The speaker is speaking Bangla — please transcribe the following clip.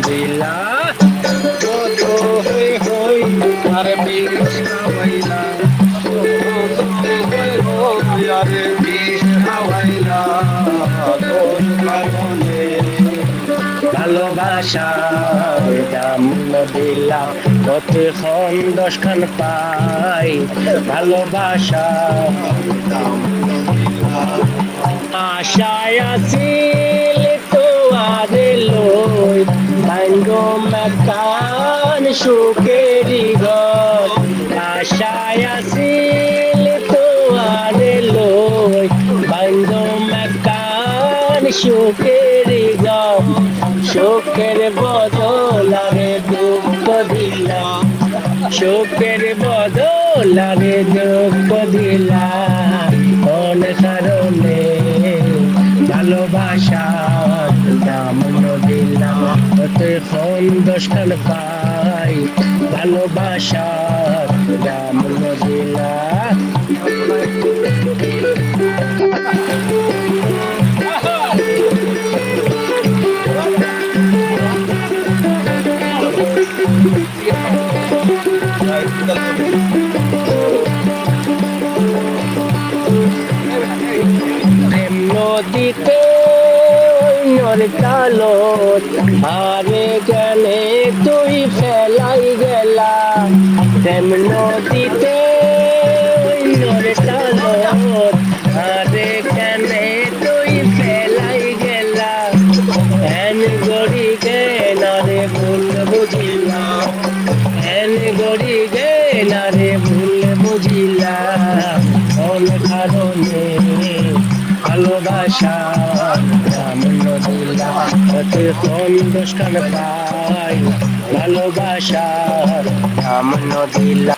দিলা কত হই হই আর বিষ খাওয়াইলা আর বিষ খাওয়াইলা তোর কারণে ভালোবাসার দাম দিলা কতক্ষণ 10 খান পাই ভালোবাসা আশায় আছিল তো আর লই ভাঙ্গ মেকান সুখেরি ঘর আশায় আছিল তো আর লই ভাঙ্গ মেকান সুখেরি ঘর সুখের বদলারে দুঃখ দিলাম সুখের বদলারে দুঃখ দিলাম কোন কারণে ভালোবাসার দাম দিলাম কতক্ষণ 10 খান পাই ভালোবাসার দাম দিলাম নদীতে কালো আরে গেলে তুই ফেলাই গেলা প্রেম নদীতে কালো আরে গেলে তুই ফেলাই গেলা হেন গড়ি গেলারে ভুল বুঝিলা হেন গড়ি গেলারে ভুল বুঝিলা কোন কারণে ভালোবাসা দাম দিলা কতক্ষণ 10 খান পাই ভালোবাসা দাম দিলা